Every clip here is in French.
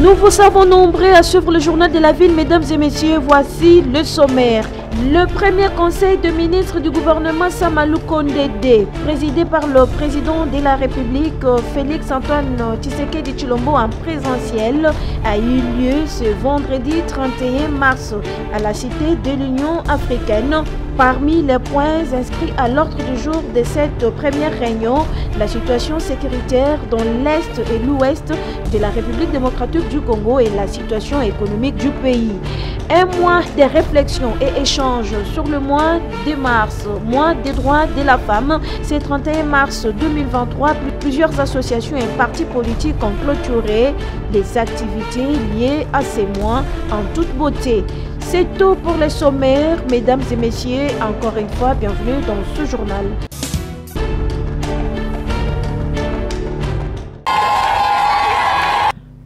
Nous vous savons nombreux à suivre le journal de la ville, mesdames et messieurs, voici le sommaire. Le premier conseil de ministres du gouvernement Samalou Kondede, présidé par le président de la République Félix Antoine Tshisekedi Tshilombo en présentiel, a eu lieu ce vendredi 31 mars à la Cité de l'Union africaine. Parmi les points inscrits à l'ordre du jour de cette première réunion, la situation sécuritaire dans l'Est et l'Ouest de la République démocratique du Congo et la situation économique du pays. Un mois de réflexion et échange sur le mois de mars, mois des droits de la femme. C'est 31 mars 2023, plusieurs associations et partis politiques ont clôturé les activités liées à ces mois en toute beauté. C'est tout pour les sommaires, mesdames et messieurs. Encore une fois, bienvenue dans ce journal.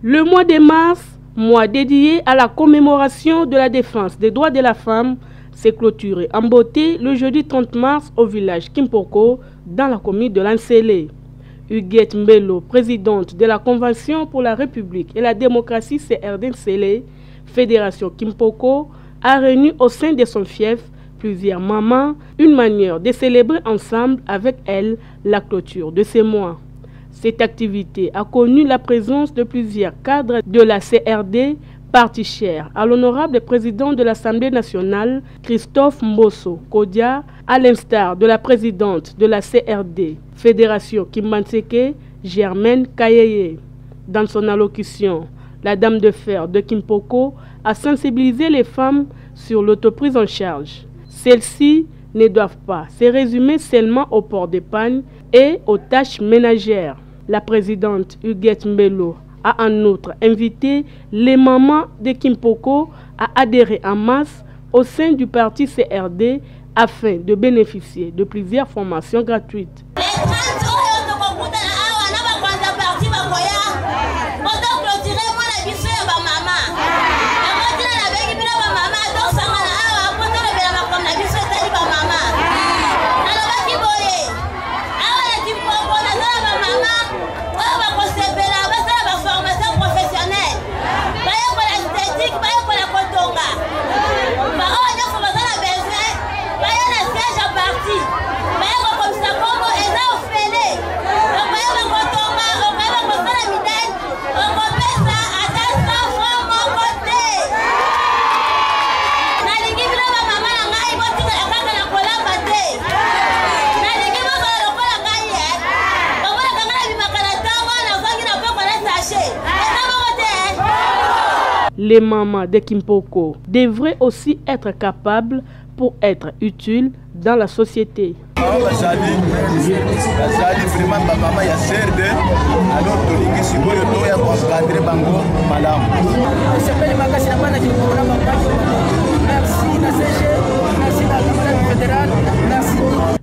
Le mois de mars, mois dédié à la commémoration de la défense des droits de la femme, s'est clôturé en beauté le jeudi 30 mars au village Kimpoko, dans la commune de Lansele. Huguette Mbelo, présidente de la Convention pour la République et la démocratie CRD-Nsele, Fédération Kimpoko, a réuni au sein de son fief plusieurs mamans, une manière de célébrer ensemble avec elle la clôture de ces mois. Cette activité a connu la présence de plusieurs cadres de la CRD, parti cher à l'honorable président de l'Assemblée nationale, Christophe Mbosso Kodia, à l'instar de la présidente de la CRD, Fédération Kimbanseke, Germaine Kayeye. Dans son allocution, la dame de fer de Kimpoko a sensibilisé les femmes sur l'autoprise en charge. Celles-ci ne doivent pas se résumer seulement au port d'épargne et aux tâches ménagères. La présidente Huguette Mbelo a en outre invité les mamans de Kimpoko à adhérer en masse au sein du parti CRD afin de bénéficier de plusieurs formations gratuites. Les mamans de Kimpoko devraient aussi être capables pour être utiles dans la société.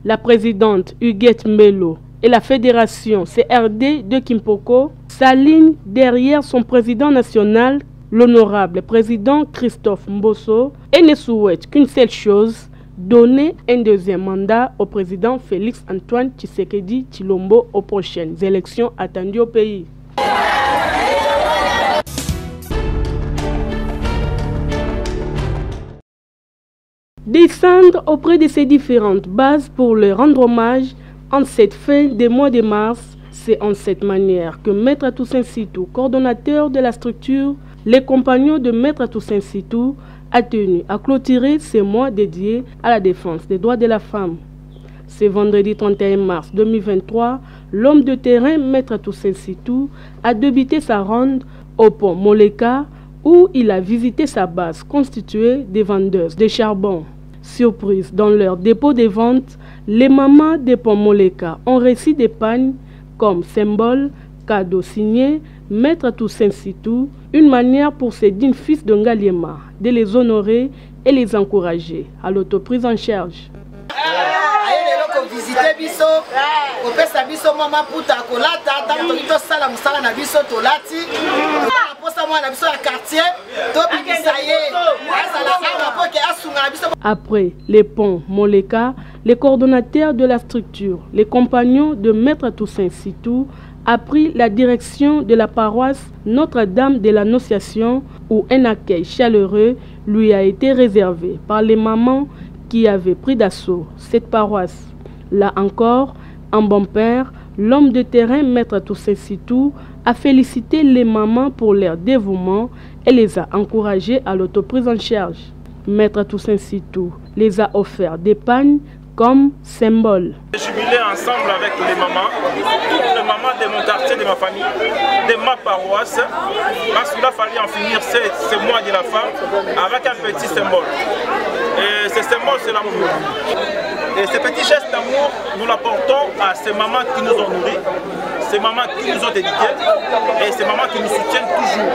La présidente Huguette Mbelo et la fédération CRD de Kimpoko s'alignent derrière son président national, l'honorable président Christophe Mbosso, et ne souhaite qu'une seule chose, donner un deuxième mandat au président Félix Antoine Tshisekedi Tshilombo aux prochaines élections attendues au pays. Descendre auprès de ces différentes bases pour leur rendre hommage en cette fin des mois de mars, c'est en cette manière que Maître Toussaint Sitou, coordonnateur de la structure Les Compagnons de Maître Toussaint Sitou, a tenu à clôturer ces mois dédiés à la défense des droits de la femme. Ce vendredi 31 mars 2023, l'homme de terrain Maître Toussaint Sitou a débuté sa ronde au pont Moleka où il a visité sa base constituée des vendeuses de charbon. Surprise, dans leur dépôt de vente, les mamans des ponts Moleka ont reçu des pagnes comme symbole, cadeau signé Maître Toussaint Sitou, une manière pour ces dignes fils de Ngaliema de les honorer et les encourager à l'autoprise en charge. Après les ponts Moleka, les coordonnateurs de la structure, les compagnons de Maître Toussaint Sitou, a pris la direction de la paroisse Notre-Dame de l'Annonciation où un accueil chaleureux lui a été réservé par les mamans qui avaient pris d'assaut cette paroisse. Là encore, en bon père, l'homme de terrain, Maître Toussaint Sitou, a félicité les mamans pour leur dévouement et les a encouragées à l'autoprise en charge. Maître Toussaint Sitou les a offert des pagnes comme symbole. Jubilé ensemble avec les mamans, toutes les mamans de mon quartier, de ma famille, de ma paroisse, parce qu'il a fallu en finir ce mois de la femme avec un petit symbole. Et ce symbole, c'est l'amour. Et ce petit geste d'amour, nous l'apportons à ces mamans qui nous ont nourris, ces mamans qui nous ont éduqués et ces mamans qui nous soutiennent toujours.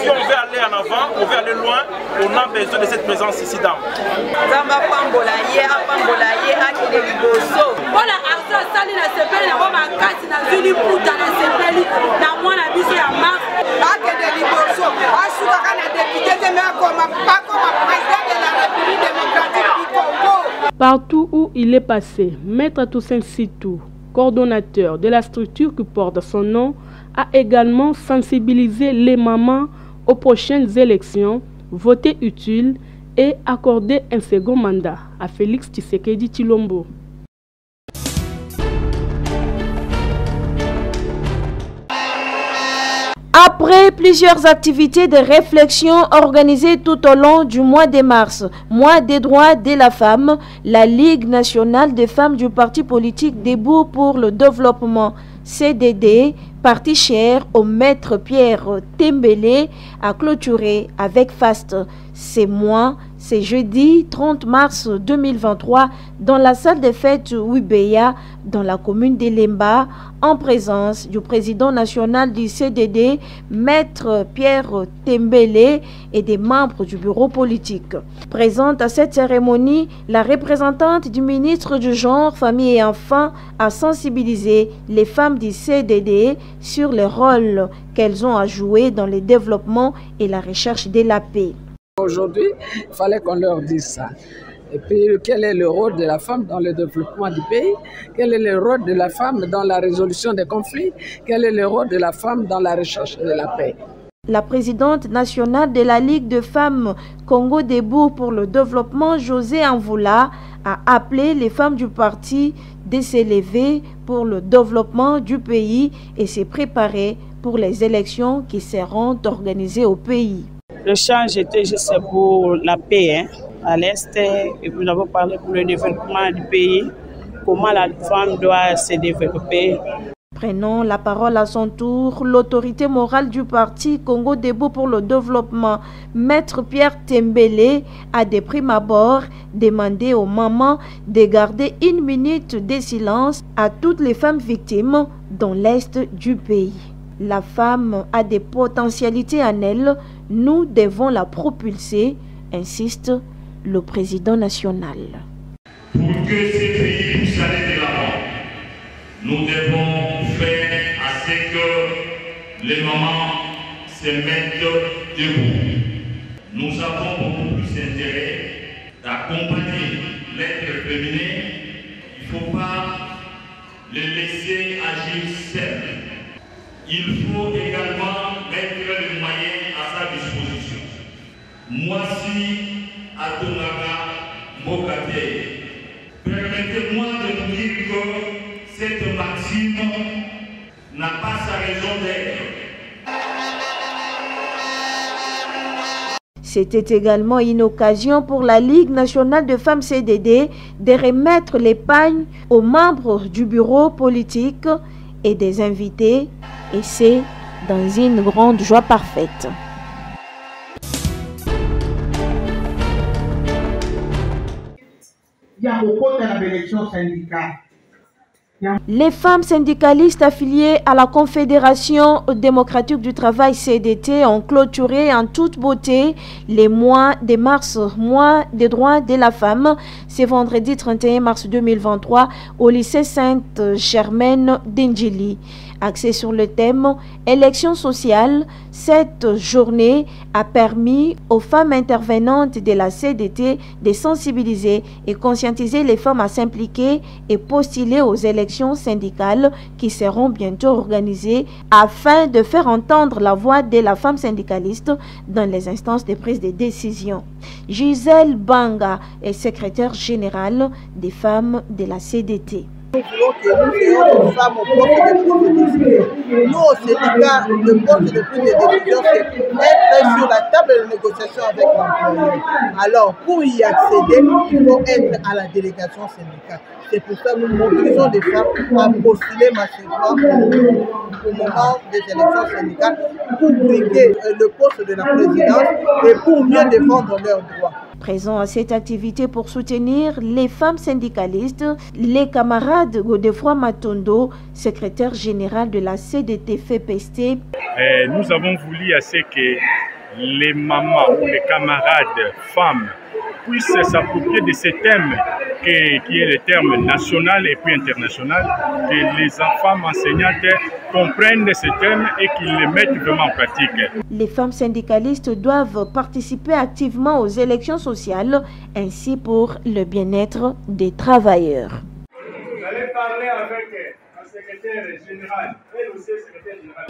Si on veut aller en avant, on veut aller loin, on a besoin de cette présence ici-dedans. Partout où il est passé, Maître Toussaint Sitou, coordonnateur de la structure qui porte son nom, a également sensibilisé les mamans aux prochaines élections, voté utile et accordé un second mandat à Félix Tshisekedi Tshilombo. Après plusieurs activités de réflexion organisées tout au long du mois de mars, mois des droits de la femme, la Ligue nationale des femmes du parti politique Debout pour le développement, CDD, parti cher au maître Pierre Tembele, a clôturé avec faste ces mois. C'est jeudi 30 mars 2023 dans la salle des fêtes Ouibeya, dans la commune d'Elemba, en présence du président national du CDD, Maître Pierre Tembele, et des membres du bureau politique. Présente à cette cérémonie, la représentante du ministre du Genre, Famille et Enfants a sensibilisé les femmes du CDD sur le rôle qu'elles ont à jouer dans le développement et la recherche de la paix. Aujourd'hui, il fallait qu'on leur dise ça. Et puis, quel est le rôle de la femme dans le développement du pays? Quel est le rôle de la femme dans la résolution des conflits? Quel est le rôle de la femme dans la recherche de la paix? La présidente nationale de la Ligue de femmes Congo Debout pour le développement, José Anvoula, a appelé les femmes du parti de s'élever pour le développement du pays et se préparer pour les élections qui seront organisées au pays. Le change était juste pour la paix à l'Est et puis nous avons parlé pour le développement du pays, comment la femme doit se développer. Prenant la parole à son tour, l'autorité morale du parti Congo Debout pour le développement, Maître Pierre Tembele, a de prime abord demandé aux mamans de garder 1 minute de silence à toutes les femmes victimes dans l'Est du pays. La femme a des potentialités en elle, nous devons la propulser, insiste le président national. Pour que ce pays puisse aller de l'avant, nous devons faire à ce que les mamans se mettent debout. Nous avons beaucoup plus intérêt d'accompagner l'être féminin. Il ne faut pas les laisser agir seuls. Il faut également mettre les moyens à sa disposition. Moi, si Adonaga Mokate, permettez-moi de vous dire que cette maxime n'a pas sa raison d'être. C'était également une occasion pour la Ligue nationale de femmes CDD de remettre les pagnes aux membres du bureau politique et des invités, et c'est dans une grande joie parfaite. Il y a beaucoup d'élections syndicales. Les femmes syndicalistes affiliées à la Confédération démocratique du travail CDT ont clôturé en toute beauté les mois de mars, mois des droits de la femme. C'est vendredi 31 mars 2023 au lycée Sainte-Germaine d'Indjili. Axée sur le thème « Élections sociales », cette journée a permis aux femmes intervenantes de la CDT de sensibiliser et conscientiser les femmes à s'impliquer et postuler aux élections syndicales qui seront bientôt organisées afin de faire entendre la voix de la femme syndicaliste dans les instances de prise de décision. Gisèle Banga est secrétaire générale des femmes de la CDT. Nous voulons que nous ayons des femmes au poste de prise de décision. Nous, au syndicat, le poste de prise de décision, c'est être sur la table de négociation avec l'employeur. Alors, pour y accéder, il faut être à la délégation syndicale. C'est pour ça que nous mobilisons des femmes à postuler massivement au moment des élections syndicales pour briguer le poste de la présidence et pour mieux défendre leurs droits. Présent à cette activité pour soutenir les femmes syndicalistes, les camarades Godefroy Matondo, secrétaire général de la CDT FEPEST. Nous avons voulu à ce que les mamans ou les camarades femmes puissent s'approprier de ce thème qui est le terme national et puis international, que les femmes enseignantes comprennent ce thème et qu'ils le mettent vraiment en pratique. Les femmes syndicalistes doivent participer activement aux élections sociales, ainsi pour le bien-être des travailleurs. Vous allez parler avec un secrétaire général, elle aussi secrétaire général.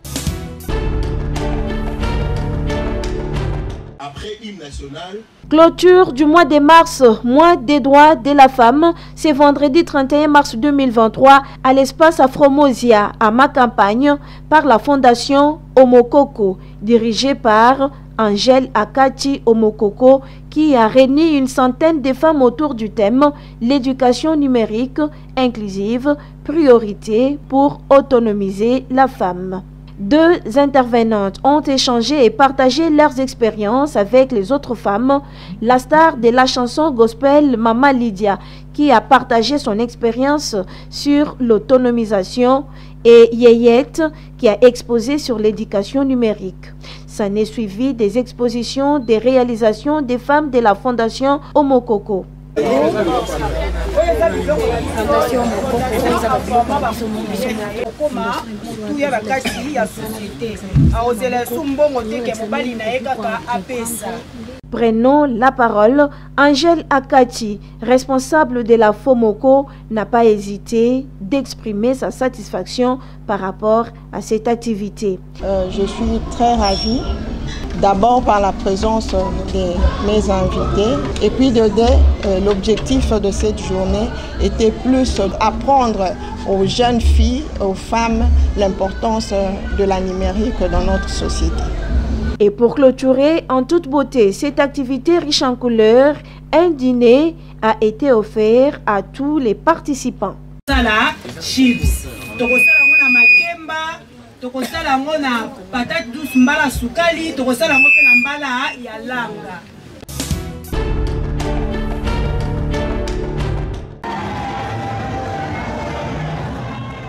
Après hymne national. Clôture du mois de mars, mois des droits de la femme, c'est vendredi 31 mars 2023 à l'espace Afromosia à Makampagne par la fondation Omokoko, dirigée par Angèle Akati Omokoko, qui a réuni une centaine de femmes autour du thème « L'éducation numérique inclusive, priorité pour autonomiser la femme ». Deux intervenantes ont échangé et partagé leurs expériences avec les autres femmes. La star de la chanson gospel Mama Lydia, qui a partagé son expérience sur l'autonomisation, et Yeyette, qui a exposé sur l'éducation numérique. S'en est suivi des expositions des réalisations des femmes de la fondation Omokoko. Prenons la parole. Angèle Akati, responsable de la FOMOCO, n'a pas hésité d'exprimer sa satisfaction par rapport à cette activité. Je suis très ravie, d'abord par la présence de mes invités, et puis l'objectif de cette journée était plus d'apprendre aux jeunes filles, aux femmes, l'importance de la numérique dans notre société. Et pour clôturer en toute beauté cette activité riche en couleurs, un dîner a été offert à tous les participants. Chips. Tokosala ngona patate douce mbala sukali, tokosala ngope na mbala ya langa.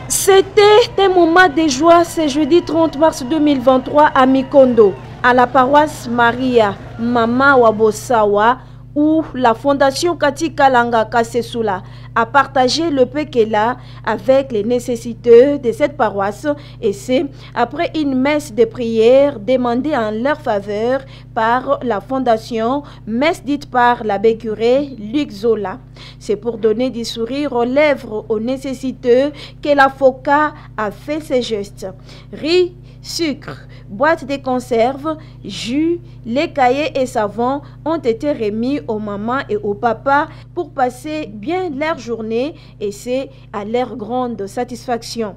C'était un moment de joie ce jeudi 30 mars 2023 à Mikondo, à la paroisse Maria Mama Wabosawa, où la fondation Kati Kalanga Kasesula a partagé le peu qu'elle a avec les nécessiteux de cette paroisse, et c'est après une messe de prière demandée en leur faveur par la fondation, messe dite par l'abbé curé Luc Zola. C'est pour donner du sourire aux lèvres aux nécessiteux que la FOCA a fait ces gestes. Riz, sucre, boîtes de conserve, jus, les cahiers et savons ont été remis aux mamans et aux papas pour passer bien leur journée, et c'est à leur grande satisfaction.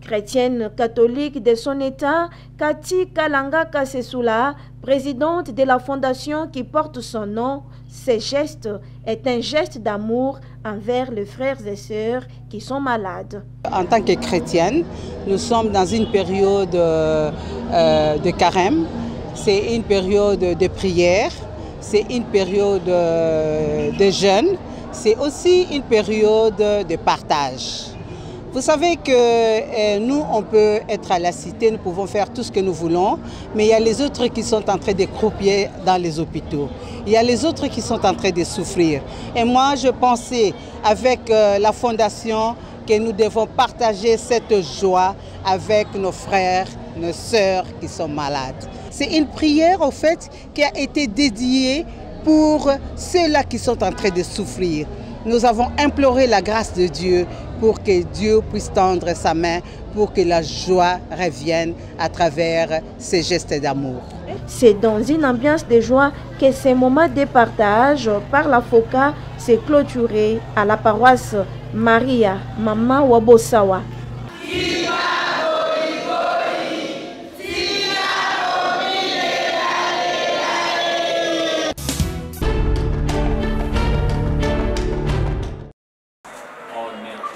Chrétienne catholique de son état, Kati Kalanga Kasesula, présidente de la fondation qui porte son nom, ce geste est un geste d'amour envers les frères et sœurs qui sont malades. En tant que chrétienne, nous sommes dans une période de carême. C'est une période de prière. c'est une période de jeûne, c'est aussi une période de partage. Vous savez que nous, on peut être à la cité, nous pouvons faire tout ce que nous voulons, mais il y a les autres qui sont en train de croupir dans les hôpitaux. Il y a les autres qui sont en train de souffrir. Et moi, je pensais avec la fondation que nous devons partager cette joie avec nos frères, nos sœurs qui sont malades. C'est une prière, au fait, qui a été dédiée pour ceux-là qui sont en train de souffrir. Nous avons imploré la grâce de Dieu pour que Dieu puisse tendre sa main, pour que la joie revienne à travers ces gestes d'amour. C'est dans une ambiance de joie que ces moments de partage par la FOCA s'est clôturé à la paroisse Maria Mama Wabosawa.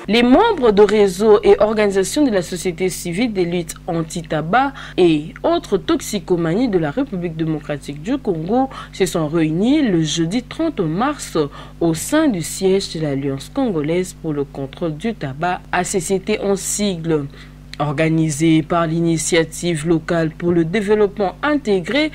Les membres de réseaux et organisations de la société civile des luttes anti-tabac et autres toxicomanies de la République démocratique du Congo se sont réunis le jeudi 30 mars au sein du siège de l'Alliance congolaise pour le contrôle du tabac, ACCT en sigle. Organisé par l'initiative locale pour le développement intégré,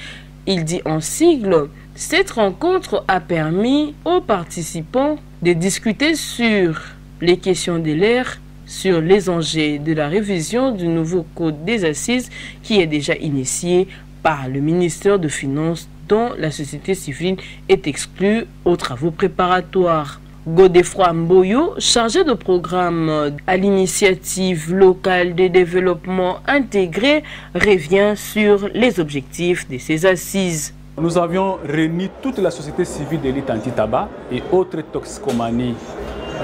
il dit en sigle, cette rencontre a permis aux participants de discuter sur les questions de l'air, sur les enjeux de la révision du nouveau code des assises qui est déjà initié par le ministère des Finances dont la société civile est exclue aux travaux préparatoires. Godefroy Mboyo, chargé de programme à l'initiative locale de développement intégré, revient sur les objectifs de ces assises. Nous avions réuni toute la société civile des luttes anti-tabac et autres toxicomanies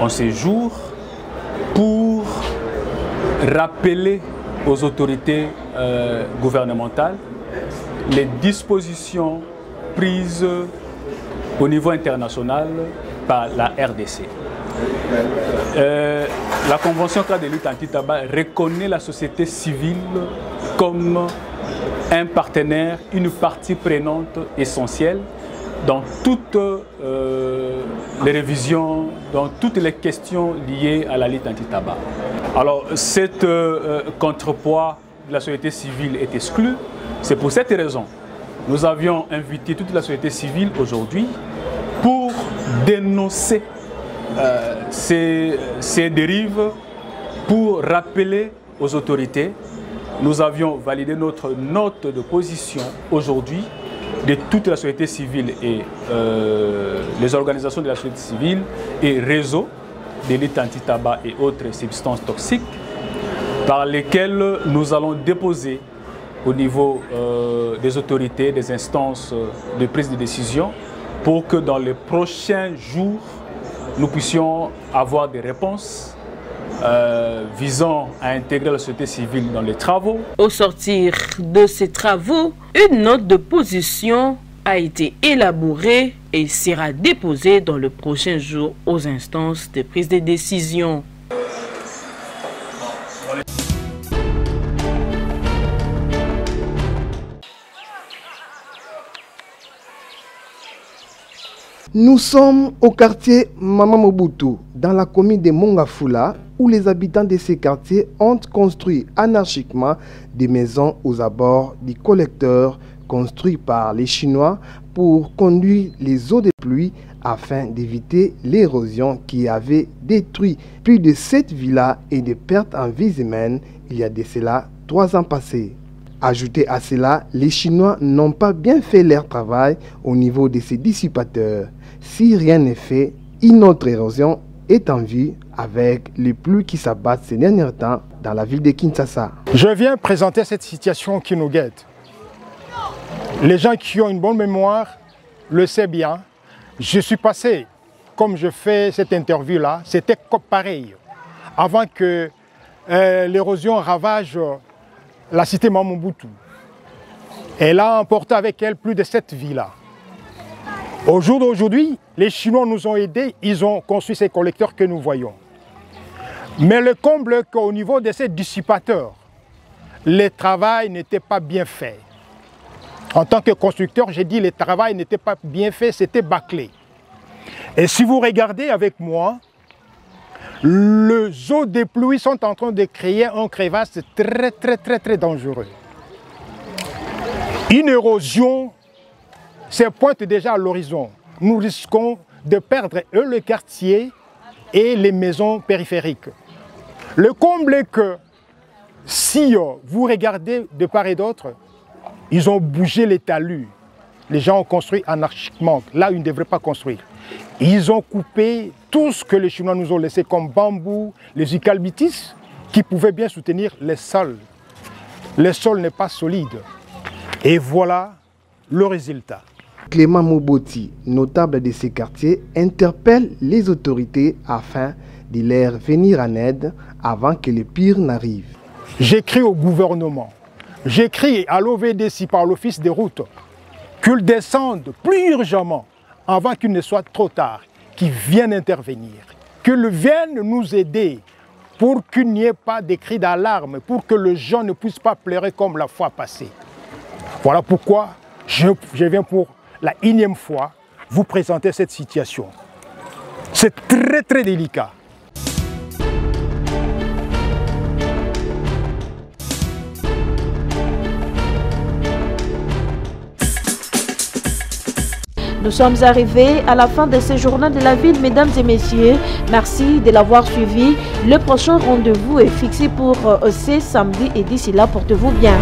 en séjour pour rappeler aux autorités gouvernementales les dispositions prises au niveau international par la RDC. La Convention cadre des luttes anti-tabac reconnaît la société civile comme un partenaire, une partie prenante essentielle dans toutes les révisions, dans toutes les questions liées à la lutte anti-tabac. Alors, cet contrepoids de la société civile est exclu. C'est pour cette raison que nous avions invité toute la société civile aujourd'hui pour dénoncer ces dérives, pour rappeler aux autorités. Nous avions validé notre note de position aujourd'hui de toute la société civile et les organisations de la société civile et réseaux de lutte anti-tabac et autres substances toxiques par lesquelles nous allons déposer au niveau des autorités, des instances de prise de décision pour que dans les prochains jours, nous puissions avoir des réponses visant à intégrer la société civile dans les travaux. Au sortir de ces travaux, une note de position a été élaborée et sera déposée dans le prochain jour aux instances de prise de décision. Nous sommes au quartier Mama Mobutu, dans la commune de Mongafula, où les habitants de ces quartiers ont construit anarchiquement des maisons aux abords du collecteur construit par les Chinois pour conduire les eaux de pluie afin d'éviter l'érosion qui avait détruit plus de 7 villas et des pertes en vies humaines il y a de cela 3 ans passés. Ajouté à cela, les Chinois n'ont pas bien fait leur travail au niveau de ces dissipateurs. Si rien n'est fait, une autre érosion est en vue avec les pluies qui s'abattent ces derniers temps dans la ville de Kinshasa. Je viens présenter cette situation qui nous guette. Les gens qui ont une bonne mémoire le savent bien. Je suis passé, comme je fais cette interview-là, c'était pareil. Avant que l'érosion ravage la cité Mobutu. Elle a emporté avec elle plus de 7 villas. Au jour d'aujourd'hui, les Chinois nous ont aidés, ils ont construit ces collecteurs que nous voyons. Mais le comble est qu'au niveau de ces dissipateurs, le travail n'était pas bien fait. En tant que constructeur, j'ai dit que le travail n'était pas bien fait, c'était bâclé. Et si vous regardez avec moi, les eaux des pluies sont en train de créer un crevasse très dangereux. Une érosion se pointe déjà à l'horizon. Nous risquons de perdre le quartier et les maisons périphériques. Le comble est que si vous regardez de part et d'autre, ils ont bougé les talus. Les gens ont construit anarchiquement, là où ils ne devraient pas construire. Ils ont coupé tout ce que les Chinois nous ont laissé comme bambou, les eucalyptus, qui pouvaient bien soutenir les sols. Le sol n'est pas solide. Et voilà le résultat. Clément Moboti, notable de ces quartiers, interpelle les autorités afin de leur venir en aide avant que le pire n'arrive. J'écris au gouvernement, j'écris à l'OVDC par l'Office des routes qu'ils descendent plus urgemment avant qu'il ne soit trop tard, qu'ils viennent intervenir, qu'ils viennent nous aider pour qu'il n'y ait pas de cris d'alarme, pour que les gens ne puissent pas pleurer comme la fois passée. Voilà pourquoi je viens pour la énième fois vous présenter cette situation. C'est très délicat. Nous sommes arrivés à la fin de ce journal de la ville, mesdames et messieurs. Merci de l'avoir suivi. Le prochain rendez-vous est fixé pour ce samedi et d'ici là, portez-vous bien.